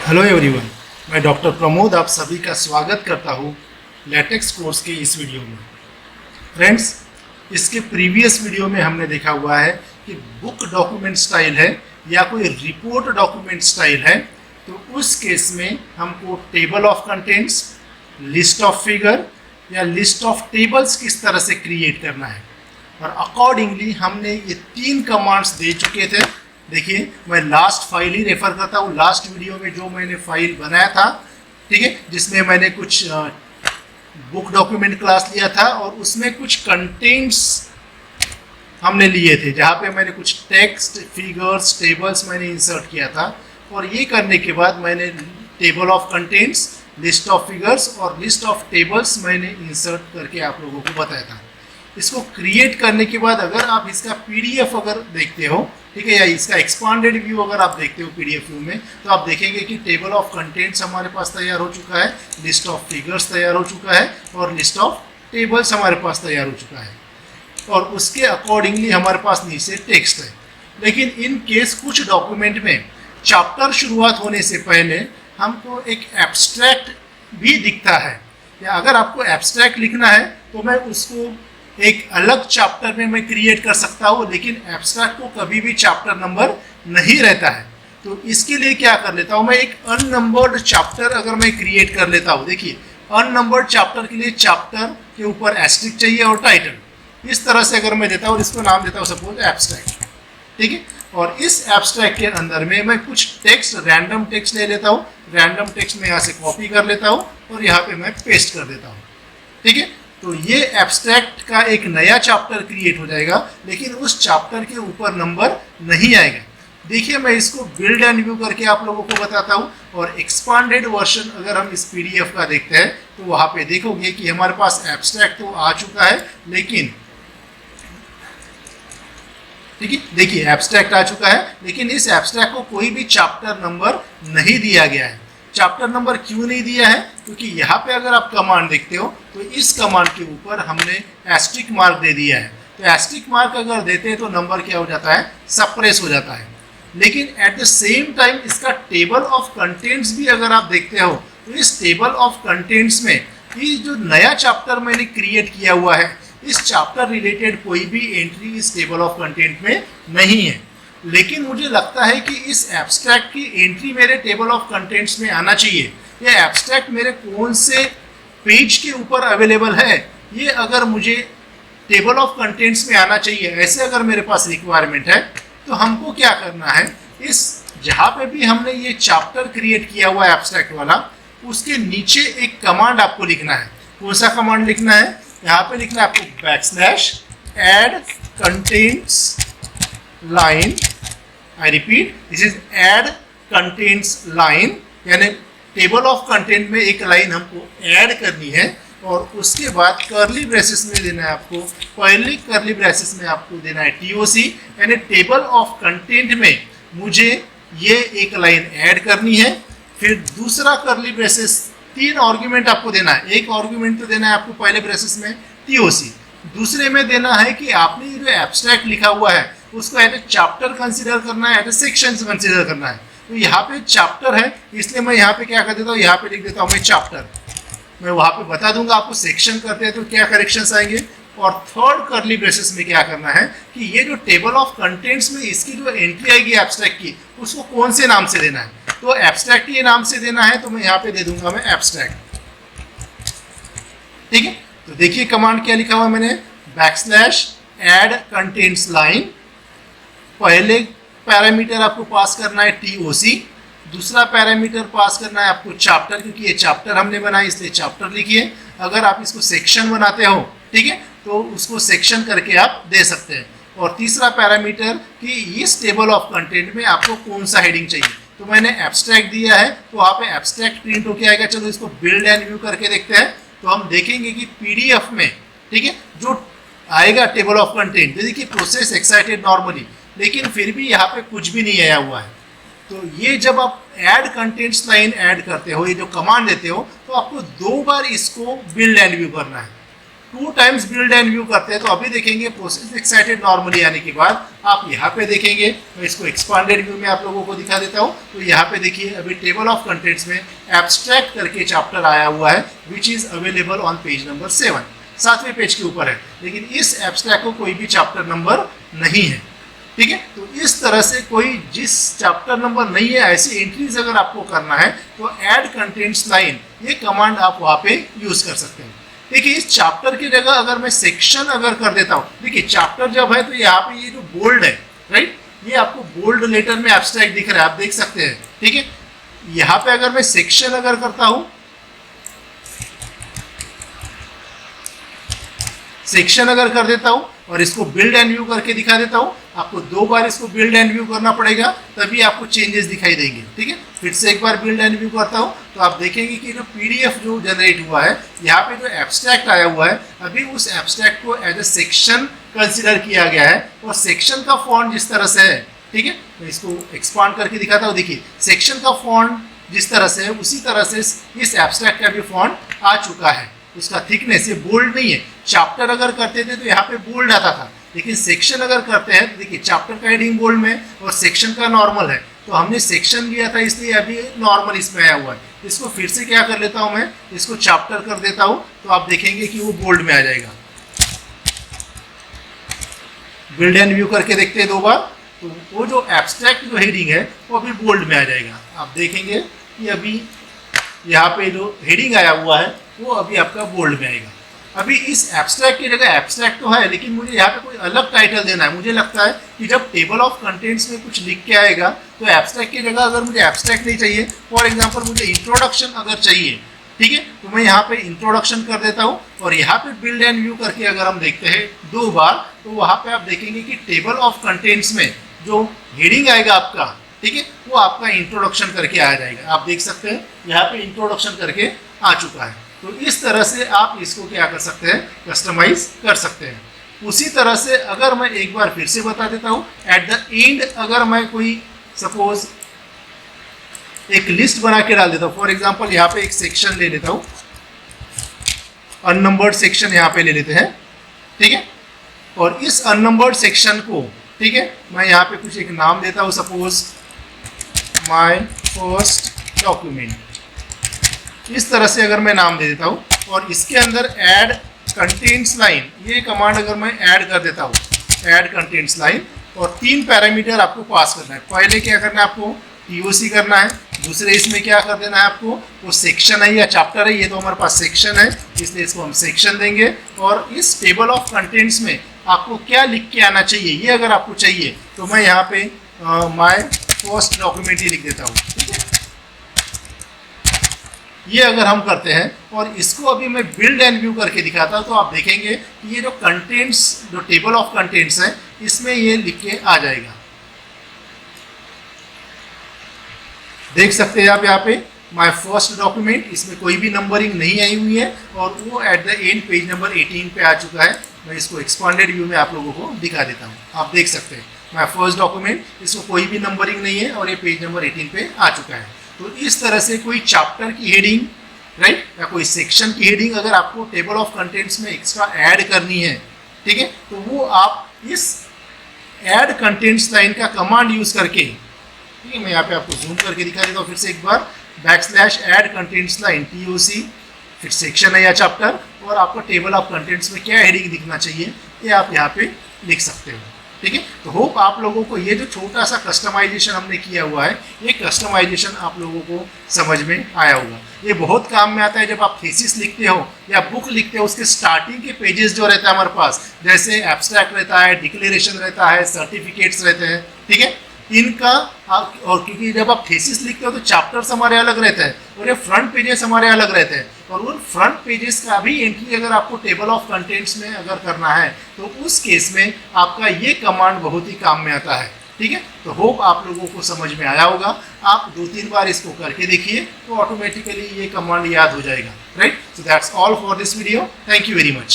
Hello everyone, मैं doctor Pramod आप सभी का स्वागत करता हूँ लेटेक्स कोर्स के इस वीडियो में। फ्रेंड्स, इसके प्रीवियस वीडियो में हमने देखा हुआ है कि बुक डॉक्यूमेंट स्टाइल है या कोई रिपोर्ट डॉक्यूमेंट स्टाइल है, तो उस केस में हमको table of contents, list of figure या लिस्ट ऑफ टेबल्स किस तरह से क्रिएट करना है। और अकॉर्डिंगली हमने ये 3 कमांड्स दे चुके थे। देखिए, मैं लास्ट फाइल ही रेफर करता हूँ, लास्ट वीडियो में जो मैंने फाइल बनाया था, ठीक है, जिसमें मैंने कुछ बुक डॉक्यूमेंट क्लास लिया था और उसमें कुछ कंटेंट्स हमने लिए थे, जहाँ पे मैंने कुछ टेक्स्ट, फिगर्स, टेबल्स मैंने इंसर्ट किया था। और ये करने के बाद मैंने table of contents, list of figures और लिस्ट ऑफ टेबल्स मैंने इंसर्ट करके आप लोगों को बताया था। इसको क्रिएट करने के बाद अगर आप इसका पीडीएफ अगर देखते हो, ठीक है, या इसका एक्सपांडेड व्यू अगर आप देखते हो पीडीएफ व्यू में, तो आप देखेंगे कि टेबल ऑफ कंटेंट्स हमारे पास तैयार हो चुका है, लिस्ट ऑफ फिगर्स तैयार हो चुका है और लिस्ट ऑफ टेबल्स हमारे पास तैयार हो चुका है। और उसके अकॉर्डिंगली हमारे पास नीचे टेक्स्ट है। लेकिन इन केस कुछ डॉक्यूमेंट में चैप्टर शुरुआत होने से पहले हमको एक एब्स्ट्रैक्ट भी दिखता है, या अगर आपको एब्स्ट्रैक्ट लिखना है तो मैं उसको एक अलग चैप्टर में मैं क्रिएट कर सकता हूँ, लेकिन एब्स्ट्रैक्ट को कभी भी चैप्टर नंबर नहीं रहता है। तो इसके लिए क्या कर लेता हूँ, मैं एक अननंबर्ड चैप्टर अगर मैं क्रिएट कर लेता हूँ। देखिए, अननंबर्ड चैप्टर के लिए चैप्टर के ऊपर एस्ट्रिक चाहिए और टाइटल। इस तरह से अगर मैं देता हूँ, इसको नाम देता हूँ सपोज एब्स्ट्रैक्ट, ठीक है। और इस एब्स्ट्रैक्ट के अंदर में मैं कुछ टेक्स्ट, रैंडम टेक्स्ट ले लेता हूँ। रैंडम टेक्स्ट में यहाँ से कॉपी कर लेता हूँ और यहाँ पे मैं पेस्ट कर देता हूँ, ठीक है। तो ये एब्स्ट्रैक्ट का एक नया चैप्टर क्रिएट हो जाएगा, लेकिन उस चैप्टर के ऊपर नंबर नहीं आएगा। देखिए, मैं इसको बिल्ड एंड व्यू करके आप लोगों को बताता हूँ। और एक्सपांडेड वर्जन अगर हम इस पीडीएफ का देखते हैं तो वहाँ पे देखोगे कि हमारे पास एब्स्ट्रैक्ट तो आ चुका है, लेकिन ठीक है, देखिए एब्स्ट्रैक्ट आ चुका है, लेकिन इस एब्स्ट्रैक्ट को कोई भी चैप्टर नंबर नहीं दिया गया है। चैप्टर नंबर क्यों नहीं दिया है? क्योंकि यहाँ पे अगर आप कमांड देखते हो तो इस कमांड के ऊपर हमने एस्ट्रिक मार्क दे दिया है। तो एस्ट्रिक मार्क अगर देते हैं तो नंबर क्या हो जाता है, सप्रेस हो जाता है। लेकिन एट द सेम टाइम इसका टेबल ऑफ कंटेंट्स भी अगर आप देखते हो तो इस टेबल ऑफ कंटेंट्स में ये जो नया चैप्टर मैंने क्रिएट किया हुआ है, इस चैप्टर रिलेटेड कोई भी एंट्री इस टेबल ऑफ कंटेंट में नहीं है। लेकिन मुझे लगता है कि इस एब्स्ट्रैक्ट की एंट्री मेरे टेबल ऑफ कंटेंट्स में आना चाहिए। ये एब्स्ट्रैक्ट मेरे कौन से पेज के ऊपर अवेलेबल है, ये अगर मुझे टेबल ऑफ कंटेंट्स में आना चाहिए, ऐसे अगर मेरे पास रिक्वायरमेंट है, तो हमको क्या करना है, इस जहाँ पे भी हमने ये चैप्टर क्रिएट किया हुआ है एब्स्ट्रैक्ट वाला, उसके नीचे एक कमांड आपको लिखना है। कौन सा कमांड लिखना है? यहाँ पे लिखना है आपको \add contains line। I repeat, this is add contents line, यानी टेबल ऑफ कंटेंट में एक लाइन हमको ऐड करनी है। और उसके बाद कर्ली ब्रेसेस में देना है आपको, पहले कर्ली ब्रेसेस में आपको देना है TOC, यानी टेबल ऑफ कंटेंट में मुझे ये एक लाइन ऐड करनी है। फिर दूसरा कर्ली ब्रेसेस, 3 आर्ग्यूमेंट आपको देना है। एक आर्ग्यूमेंट तो देना है आपको पहले ब्रेसेस में TOC, दूसरे में देना है कि आपने ये जो एब्स्ट्रैक्ट लिखा हुआ है उसको एज ए चैप्टर कंसीडर करना है, एज ए सेक्शन कंसीडर करना है। तो यहाँ पे चैप्टर है, इसलिए मैं यहाँ पे क्या कर देता हूँ, यहाँ पे लिख देता हूँ मैं चैप्टर। मैं वहाँ पे बता दूंगा आपको सेक्शन करते हैं तो क्या करेक्शंस आएंगे। और थर्ड कर्ली ब्रेसेस में क्या करना है कि ये जो टेबल ऑफ कंटेंट्स में इसकी जो एंट्री आएगी एब्स्ट्रैक्ट की, उसको कौन से नाम से देना है। तो एब्स्ट्रैक्ट ये नाम से देना है, तो मैं यहाँ पे दे दूंगा मैं एब्स्ट्रैक्ट, ठीक है। तो देखिए कमांड क्या लिखा हुआ मैंने, \add contains line। पहले पैरामीटर आपको पास करना है TOC, दूसरा पैरामीटर पास करना है आपको चैप्टर, क्योंकि ये चैप्टर हमने बनाया इसलिए चैप्टर लिखिए। अगर आप इसको सेक्शन बनाते हो, ठीक है, तो उसको सेक्शन करके आप दे सकते हैं। और तीसरा पैरामीटर कि इस टेबल ऑफ कंटेंट में आपको कौन सा हेडिंग चाहिए। तो मैंने एब्स्ट्रैक्ट दिया है, तो वहाँ पे एब्स्ट्रैक्ट प्रिंट होके आएगा। चलो इसको बिल्ड एंड व्यू करके देखते हैं, तो हम देखेंगे कि पीडीएफ में, ठीक है, जो आएगा टेबल ऑफ कंटेंट, देखिए प्रोसेस एक्साइटेड नॉर्मली, लेकिन फिर भी यहाँ पे कुछ भी नहीं आया हुआ है। तो ये जब आप ऐड कंटेंट्स लाइन ऐड करते हो, ये जो कमांड देते हो, तो आपको 2 बार इसको बिल्ड एंड व्यू करना है। 2 टाइम्स बिल्ड एंड व्यू करते हैं तो अभी देखेंगे प्रोसेस एक्साइटेड नॉर्मली आने के बाद आप यहाँ पे देखेंगे। मैं इसको एक्सपांडेड व्यू में आप लोगों को दिखा देता हूँ। तो यहाँ पे देखिए अभी टेबल ऑफ कंटेंट्स में एब्स्ट्रैक्ट करके चैप्टर आया हुआ है which is available on page number 7, 7वें पेज के ऊपर है, लेकिन इस एब्स्ट्रैक्ट को कोई भी चैप्टर नंबर नहीं है। ठीक है, तो इस तरह से कोई जिस चैप्टर नंबर नहीं है ऐसी एंट्रीज अगर आपको करना है तो ऐड कंटेंट्स लाइन ये कमांड आप वहाँ पे यूज कर सकते हैं। देखिए इस चैप्टर की जगह अगर मैं सेक्शन अगर कर देता हूँ, देखिए चैप्टर जब है तो यहाँ पे ये जो बोल्ड है राइट, ये आपको बोल्ड लेटर में एब्स्ट्रैक्ट दिख रहा है, आप देख सकते हैं। ठीक है, यहाँ पे अगर मैं सेक्शन अगर करता हूँ, सेक्शन अगर कर देता हूँ और इसको बिल्ड एंड व्यू करके दिखा देता हूँ, आपको 2 बार इसको बिल्ड एंड व्यू करना पड़ेगा तभी आपको चेंजेस दिखाई देंगे। ठीक है, फिर से एक बार बिल्ड एंड व्यू करता हूँ तो आप देखेंगे कि जो पीडीएफ जो जनरेट हुआ है यहाँ पे जो एब्स्ट्रैक्ट आया हुआ है अभी उस एब्स्ट्रैक्ट को एज ए सेक्शन कंसिडर किया गया है और सेक्शन का फॉन्ट जिस तरह से है, ठीक है, मैं इसको एक्सपांड करके दिखाता हूँ। देखिए सेक्शन का फॉन्ट जिस तरह से है उसी तरह से इस एब्स्ट्रैक्ट का भी फॉन्ट आ चुका है। उसका थिकनेस ये बोल्ड नहीं है। चैप्टर अगर करते थे तो यहाँ पे बोल्ड आता था, लेकिन सेक्शन अगर करते हैं तो देखिए चैप्टर का हेडिंग बोल्ड में और सेक्शन का नॉर्मल है, तो हमने सेक्शन लिया था इसलिए अभी नॉर्मल इसमें आया हुआ है। इसको फिर से क्या कर लेता हूँ मैं, इसको चैप्टर कर देता हूँ तो आप देखेंगे कि वो बोल्ड में आ जाएगा। बिल्ड एंड व्यू करके देखते हैं 2 बार, तो वो जो एब्स्ट्रैक्ट जो हेडिंग है वो अभी बोल्ड में आ जाएगा। आप देखेंगे कि अभी यहाँ पे जो हेडिंग आया हुआ है वो अभी आपका बोल्ड में आएगा। अभी इस एब्स्ट्रैक्ट की जगह एब्स्ट्रैक्ट तो है, लेकिन मुझे यहाँ पे कोई अलग टाइटल देना है। मुझे लगता है कि जब टेबल ऑफ कंटेंट्स में कुछ लिख के आएगा तो एब्स्ट्रैक्ट की जगह अगर मुझे एब्स्ट्रैक्ट नहीं चाहिए, फॉर एग्जांपल मुझे इंट्रोडक्शन अगर चाहिए, ठीक है, तो मैं यहाँ पे इंट्रोडक्शन कर देता हूँ और यहाँ पे बिल्ड एंड व्यू करके अगर हम देखते हैं 2 बार तो वहाँ पे आप देखेंगे कि टेबल ऑफ कंटेंट्स में जो हेडिंग आएगा आपका, ठीक है, वो आपका इंट्रोडक्शन करके आ जाएगा। आप देख सकते हैं यहाँ पे इंट्रोडक्शन करके आ चुका है। तो इस तरह से आप इसको क्या कर सकते हैं, कस्टमाइज कर सकते हैं। उसी तरह से अगर मैं एक बार फिर से बता देता हूँ, एट द एंड अगर मैं कोई सपोज एक लिस्ट बना के डाल देता हूँ, फॉर एग्जांपल यहाँ पे एक सेक्शन ले लेता हूँ, अननंबर्ड सेक्शन यहाँ पे ले लेते हैं, ठीक है, और इस अननंबर्ड सेक्शन को, ठीक है, मैं यहाँ पे कुछ एक नाम देता हूँ, सपोज माय फर्स्ट डॉक्यूमेंट, इस तरह से अगर मैं नाम दे देता हूँ और इसके अंदर ऐड कंटेंट्स लाइन, ये कमांड अगर मैं ऐड कर देता हूँ, ऐड कंटेंट्स लाइन, और 3 पैरामीटर आपको पास करना है। पहले क्या करना है आपको, टीओसी करना है, दूसरे इसमें क्या कर देना है आपको, वो सेक्शन है या चैप्टर है, ये तो हमारे पास सेक्शन है इसलिए इसको हम सेक्शन देंगे, और इस टेबल ऑफ कंटेंट्स में आपको क्या लिख के आना चाहिए ये अगर आपको चाहिए तो मैं यहाँ पे माय फर्स्ट डॉक्यूमेंट ही लिख देता हूँ। ठीक है, ये अगर हम करते हैं और इसको अभी मैं बिल्ड एंड व्यू करके दिखाता हूँ तो आप देखेंगे कि ये जो कंटेंट्स, जो टेबल ऑफ कंटेंट्स है इसमें ये लिख के आ जाएगा। देख सकते हैं आप यहाँ पे माय फर्स्ट डॉक्यूमेंट, इसमें कोई भी नंबरिंग नहीं आई हुई है और वो at the end page number 18 पे आ चुका है। मैं इसको एक्सपांडेड व्यू में आप लोगों को दिखा देता हूँ। आप देख सकते हैं माय फर्स्ट डॉक्यूमेंट, इसको कोई भी नंबरिंग नहीं है और ये पेज नंबर 18 पे आ चुका है। तो इस तरह से कोई चैप्टर की हेडिंग, राइट, या कोई सेक्शन की हेडिंग अगर आपको टेबल ऑफ कंटेंट्स में एक्स्ट्रा ऐड करनी है, ठीक है, तो वो आप इस ऐड कंटेंट्स लाइन का कमांड यूज करके, ठीक है, मैं यहाँ पे आपको जूम करके दिखा देता हूँ फिर से एक बार, /ऐड कंटेंट्स लाइन TOC, फिर सेक्शन है या चैप्टर, और आपको टेबल ऑफ कंटेंट्स में क्या हेडिंग दिखना चाहिए ये आप यहाँ पे लिख सकते हो। ठीक है, तो होप आप लोगों को ये जो छोटा सा कस्टमाइजेशन हमने किया हुआ है, ये कस्टमाइजेशन आप लोगों को समझ में आया होगा। ये बहुत काम में आता है जब आप थीसिस लिखते हो या बुक लिखते हो, उसके स्टार्टिंग के पेजेस जो रहता है हमारे पास, जैसे एब्स्ट्रैक्ट रहता है, डिक्लेरेशन रहता है, सर्टिफिकेट्स रहते हैं, ठीक है, इनका, और क्योंकि जब आप थीसिस लिखते हो तो चैप्टर्स हमारे अलग रहते हैं और ये फ्रंट पेजेस हमारे अलग रहते हैं, और उन फ्रंट पेजेस का भी एंट्री अगर आपको टेबल ऑफ कंटेंट्स में अगर करना है तो उस केस में आपका ये कमांड बहुत ही काम में आता है। ठीक है, तो होप आप लोगों को समझ में आया होगा। आप 2-3 बार इसको करके देखिए तो ऑटोमेटिकली ये कमांड याद हो जाएगा। Right, so that's all for this video. Thank you very much.